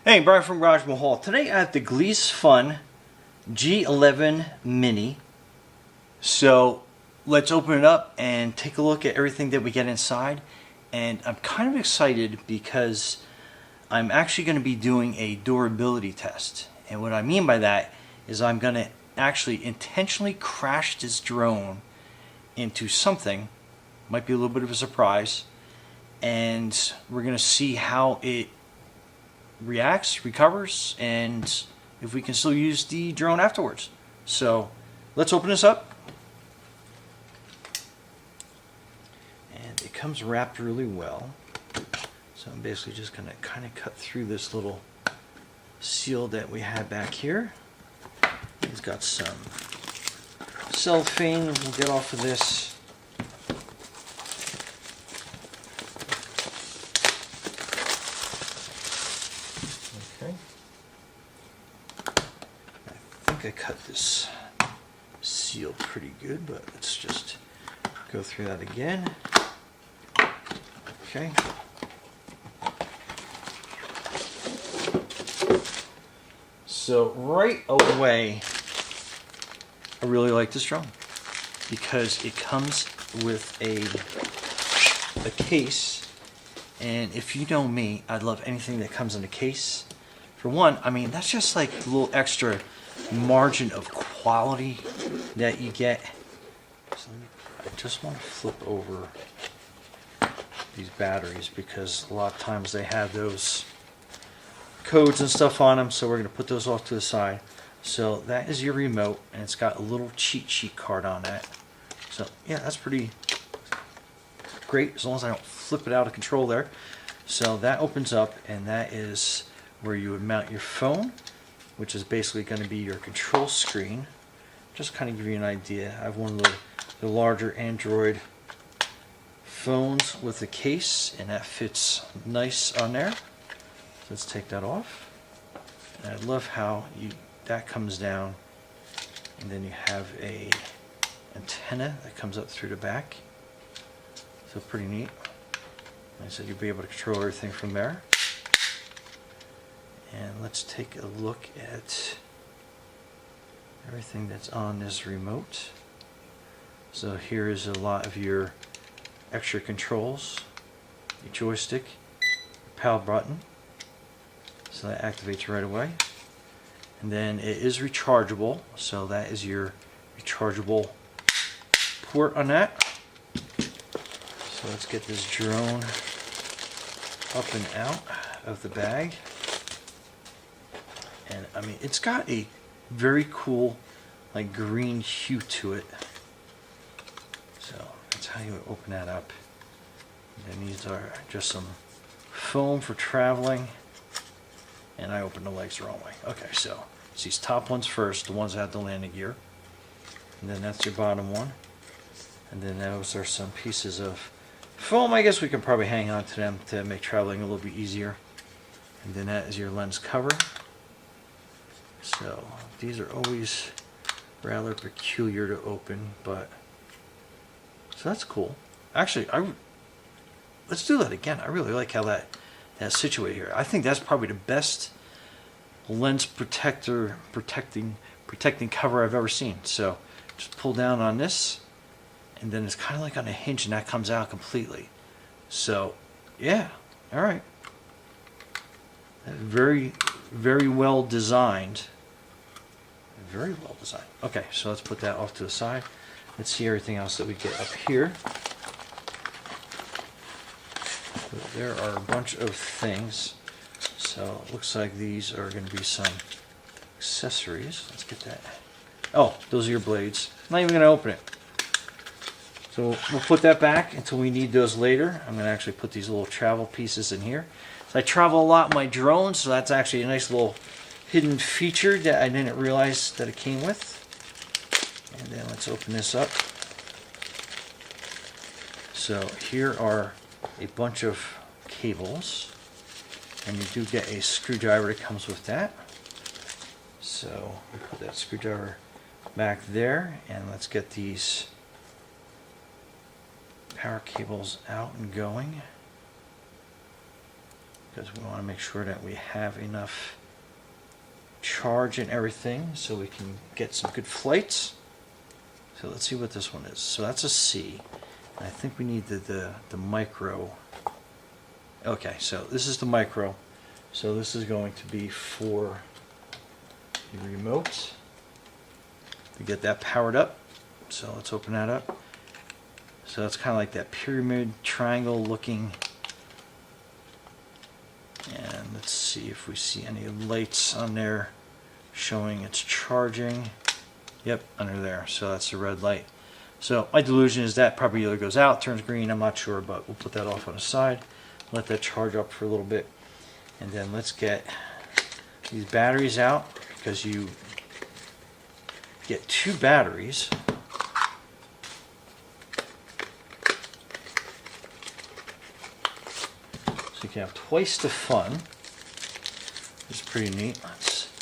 Hey, Brian from Garage Mahal. Today I have the Gliese Fun G11 Mini. So let's open it up and take a look at everything that we get inside. And I'm kind of excited because I'm actually going to be doing a durability test. And what I mean by that is I'm going to actually intentionally crash this drone into something. Might be a little bit of a surprise. And we're going to see how it reacts, recovers, and if we can still use the drone afterwards. So let's open this up. And it comes wrapped really well. So I'm basically just going to kind of cut through this little seal that we had back here. It's got some cellophane we'll get off of this. I cut this seal pretty good, but let's just go through that again. Okay. So right away, I really like this drone because it comes with a case, and if you know me, I love anything that comes in a case. For one, I mean, that's just like a little extra margin of quality that you get. So I just want to flip over these batteries because a lot of times they have those codes and stuff on them, so we're going to put those off to the side. So that is your remote, and it's got a little cheat sheet card on that. So yeah, that's pretty great as long as I don't flip it out of control there. So that opens up, and that is where you would mount your phone, which is basically going to be your control screen. Just kind of give you an idea. I have one of the larger Android phones with a case, and that fits nice on there. So let's take that off. And I love how that comes down, and then you have a antenna that comes up through the back. So pretty neat. Like I said, you'll be able to control everything from there. And let's take a look at everything that's on this remote. So here is a lot of your extra controls. Your joystick, your power button. So that activates right away. And then it is rechargeable. So that is your rechargeable port on that. So let's get this drone up and out of the bag. And I mean, it's got a very cool, like, green hue to it. So that's how you would open that up. And these are just some foam for traveling. And I opened the legs the wrong way. Okay, so it's these top ones first, the ones that have the landing gear. And then that's your bottom one. And then those are some pieces of foam. I guess we can probably hang on to them to make traveling a little bit easier. And then that is your lens cover. So these are always rather peculiar to open, but so that's cool. Actually, let's do that again. I really like how that's situated here. I think that's probably the best lens protecting cover I've ever seen. So just pull down on this, and then it's kind of like on a hinge, and that comes out completely. So yeah, all right. Very, very well designed. Very well designed. Okay, so let's put that off to the side. Let's see everything else that we get up here. So there are a bunch of things. So it looks like these are going to be some accessories. Let's get that. Oh, those are your blades. I'm not even going to open it. So we'll put that back until we need those later. I'm going to actually put these little travel pieces in here. So I travel a lot in my drone, so that's actually a nice little hidden feature that I didn't realize that it came with. And then let's open this up. So here are a bunch of cables, and you do get a screwdriver that comes with that. So we put that screwdriver back there, and let's get these power cables out and going. because we want to make sure that we have enough charge and everything so we can get some good flights. So let's see what this one is. So that's a C. And I think we need the micro. Okay, so this is the micro. So this is going to be for the remote to get that powered up. So let's open that up. So it's kind of like that pyramid triangle looking. And let's see if we see any lights on there showing it's charging. Yep, under there. So that's the red light. So my delusion is that probably either goes out, turns green, I'm not sure, but we'll put that off on the side. Let that charge up for a little bit. And then let's get these batteries out, because you get 2 batteries. So you can have twice the fun. It's pretty neat. Let's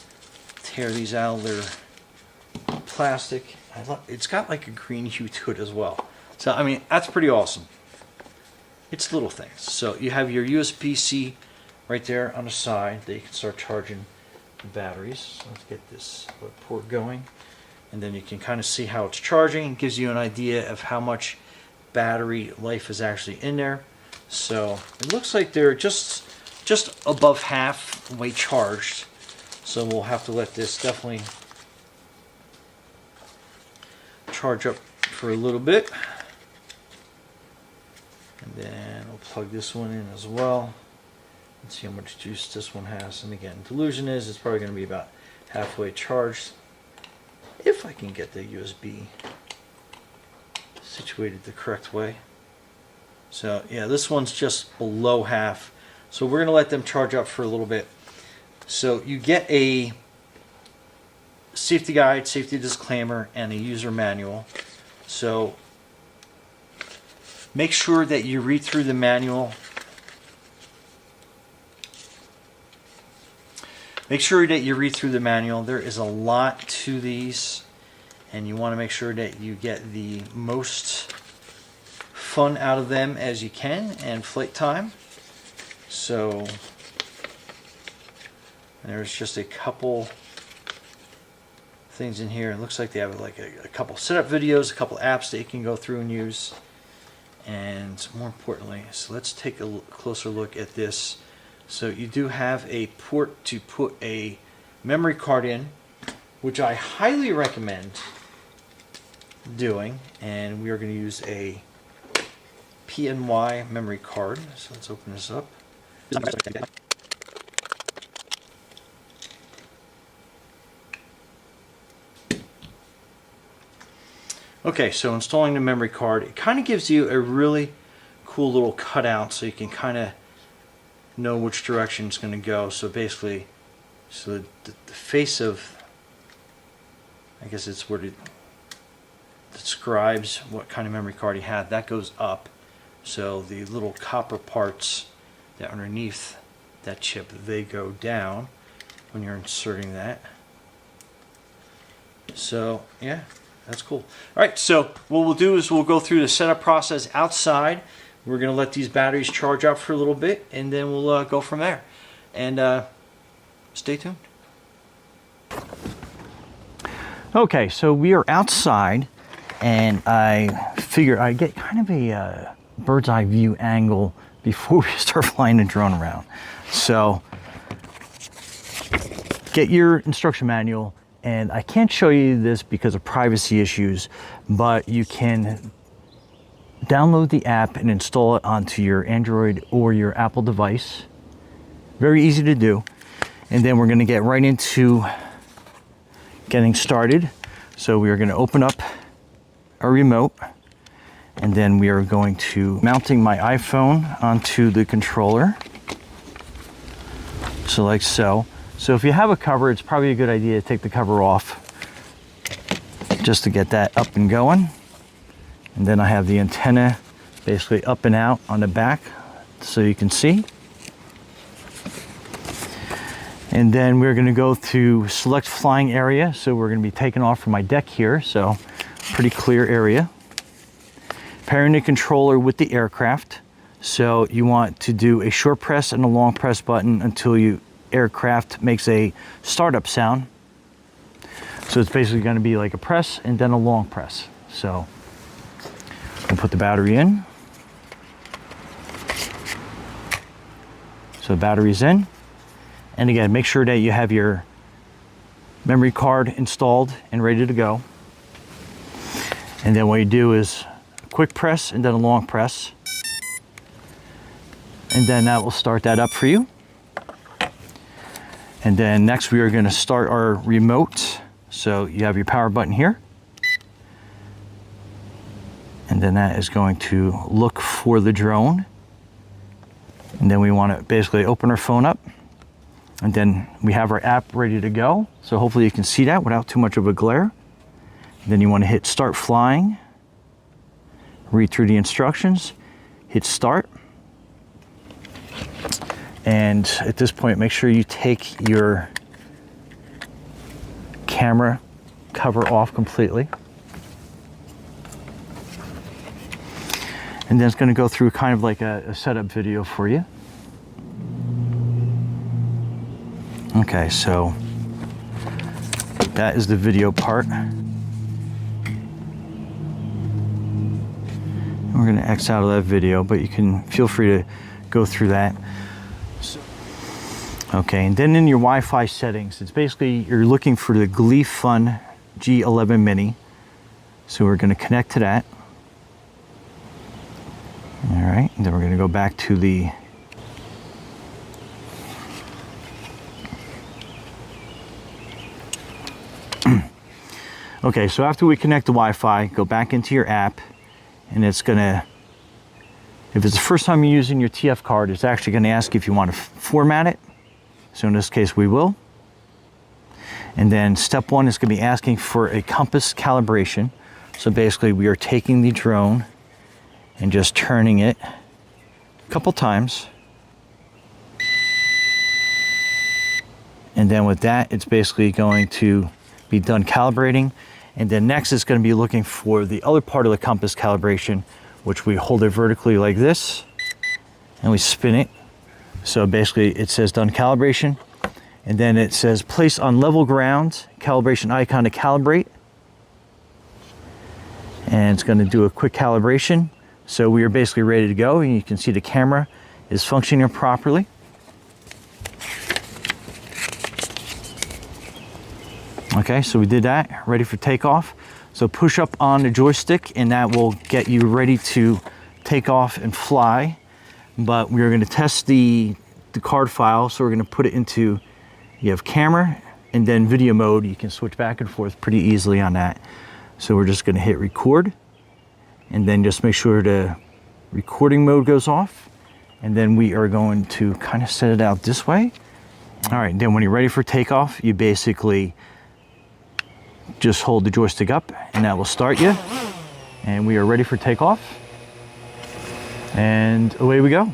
tear these out of their plastic. It's got like a green hue to it as well. So I mean, that's pretty awesome. It's little things. So you have your USB-C right there on the side that you can start charging the batteries. So let's get this port going. And then you can kind of see how it's charging. It gives you an idea of how much battery life is actually in there. So it looks like they're just above halfway charged. So we'll have to let this definitely charge up for a little bit. And then we'll plug this one in as well. Let's see how much juice this one has. And again, delusion is it's probably going to be about halfway charged. If I can get the USB situated the correct way. So yeah, this one's just below half. So we're going to let them charge up for a little bit. So you get a safety guide, safety disclaimer, and a user manual. So make sure that you read through the manual. Make sure that you read through the manual. There is a lot to these, and you want to make sure that you get the most fun out of them as you can and flight time. So there's just a couple things in here. It looks like they have like a couple setup videos, a couple apps that you can go through and use. And more importantly, so let's take a closer look at this. So you do have a port to put a memory card in, which I highly recommend doing. And we are going to use a PNY memory card. So let's open this up. Okay, so installing the memory card, it kind of gives you a really cool little cutout so you can kind of know which direction it's going to go. So basically, so the face of, I guess it's what it describes what kind of memory card you have, that goes up. So the little copper parts that are underneath that chip, they go down when you're inserting that. So yeah, that's cool. All right, so what we'll do is we'll go through the setup process outside. We're going to let these batteries charge up for a little bit, and then we'll go from there. And stay tuned. Okay, so we are outside, and I figure I get kind of a bird's eye view angle before we start flying the drone around. So get your instruction manual, and I can't show you this because of privacy issues, but you can download the app and install it onto your Android or your Apple device. Very easy to do. And then we're going to get right into getting started. So we are going to open up our remote, and then we are going to mounting my iPhone onto the controller. So like so. So if you have a cover, it's probably a good idea to take the cover off just to get that up and going. And then I have the antenna basically up and out on the back so you can see. And then we're going to go to select flying area. So we're going to be taking off from my deck here. So pretty clear area. Pairing the controller with the aircraft. So you want to do a short press and a long press button until you aircraft makes a startup sound. So it's basically going to be like a press and then a long press. So we'll put the battery in. So the battery's in. And again, make sure that you have your memory card installed and ready to go. And then what you do is a quick press and then a long press. And then that will start that up for you. And then next we are going to start our remote. So you have your power button here. And then that is going to look for the drone. And then we want to basically open our phone up. And then we have our app ready to go. So hopefully you can see that without too much of a glare. And then you want to hit start flying. Read through the instructions. Hit start. And at this point, make sure you take your camera cover off completely. And then it's going to go through kind of like a setup video for you. Okay, so that is the video part. And we're going to X out of that video, but you can feel free to go through that. Okay, and then in your Wi-Fi settings, it's basically you're looking for the GleeFun G11 Mini. So we're going to connect to that. All right, and then we're going to go back to the okay, so after we connect the Wi-Fi, go back into your app, and it's going to, if it's the first time you're using your TF card, it's actually going to ask you if you want to format it. So in this case, we will. And then step one is going to be asking for a compass calibration. So basically, we are taking the drone and just turning it a couple times. And then with that, it's basically going to be done calibrating. And then next it's going to be looking for the other part of the compass calibration, which we hold it vertically like this, and we spin it. So basically it says done calibration, and then it says place on level ground, calibration icon to calibrate. And it's going to do a quick calibration. So we are basically ready to go, and you can see the camera is functioning properly. Okay, so we did that, ready for takeoff. So push up on the joystick and that will get you ready to take off and fly. But we're going to test the card file, so we're going to put it into, you have camera and then video mode. You can switch back and forth pretty easily on that. So we're just going to hit record, and then just make sure the recording mode goes off. And then we are going to kind of set it out this way. All right, then when you're ready for takeoff, you basically just hold the joystick up and that will start you. And we are ready for takeoff. And away we go.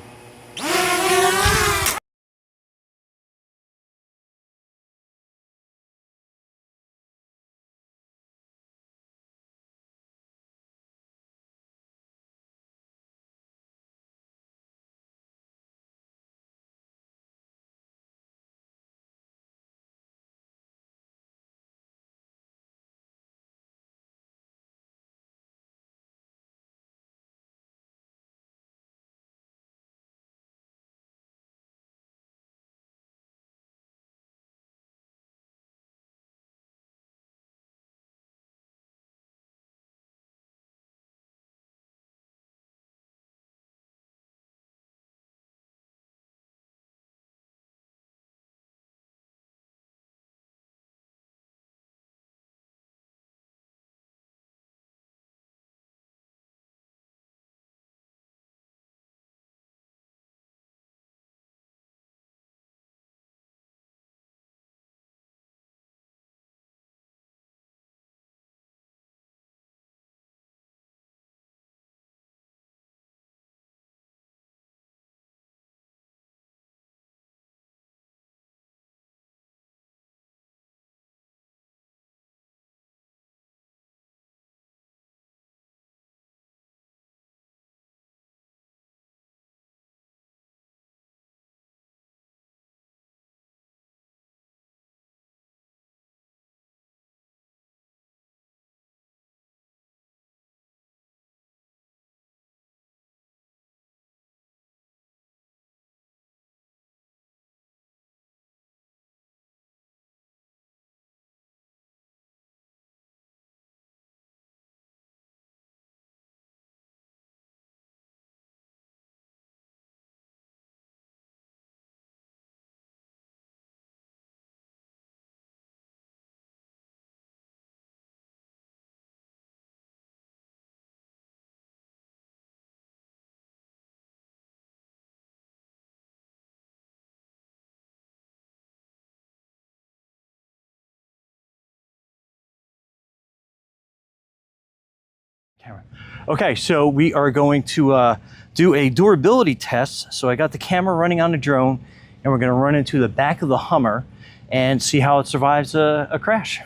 Camera. Okay, so we are going to do a durability test. So I got the camera running on the drone, and we're going to run into the back of the Hummer and see how it survives a crash.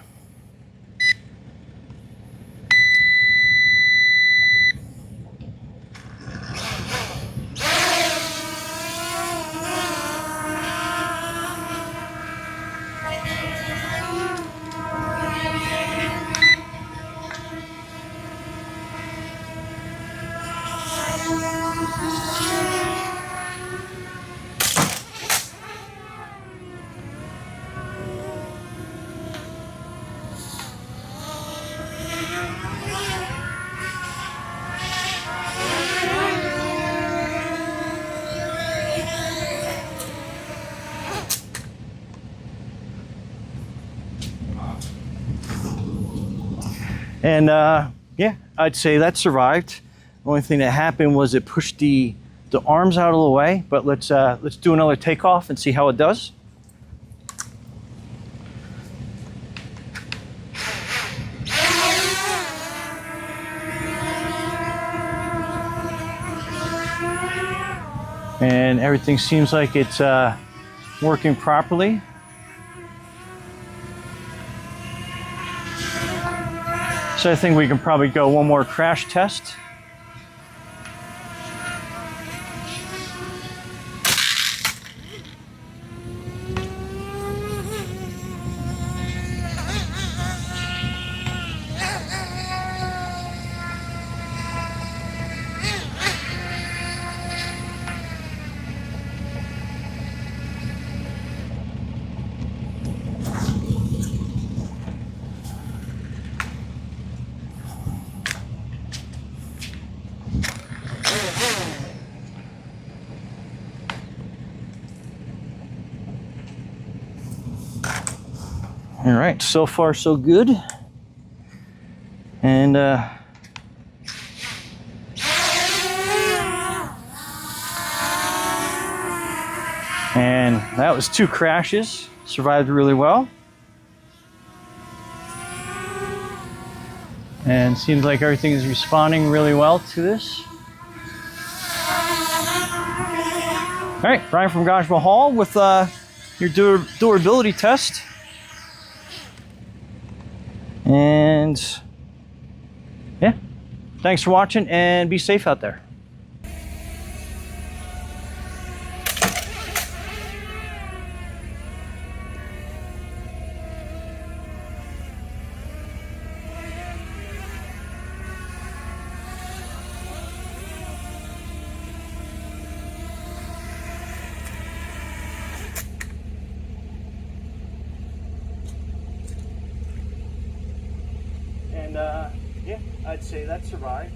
And yeah, I'd say that survived. The only thing that happened was it pushed the arms out of the way. But let's do another takeoff and see how it does. And everything seems like it's working properly. So I think we can probably go one more crash test. All right, so far so good. And that was 2 crashes. Survived really well. And seems like everything is responding really well to this. All right, Brian from Taj Mahal with your durability test. And yeah, thanks for watching and be safe out there. And yeah, I'd say that survived.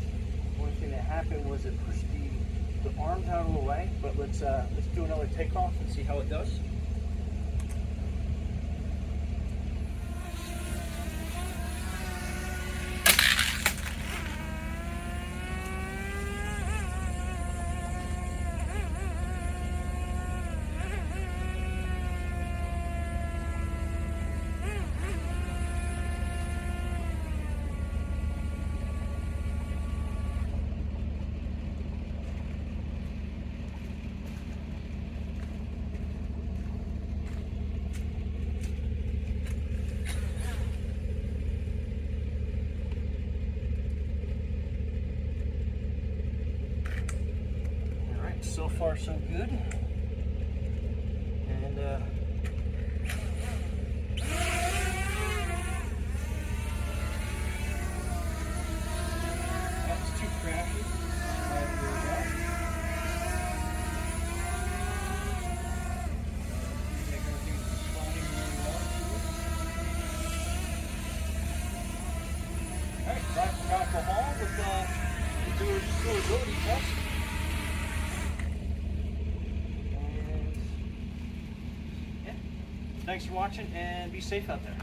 One thing that happened was it pushed the arms out of the way. But let's do another takeoff and see how it does. So far so good. And that was 2 crashes. Alright, back from alcohol with the durability test. Thanks for watching and be safe out there.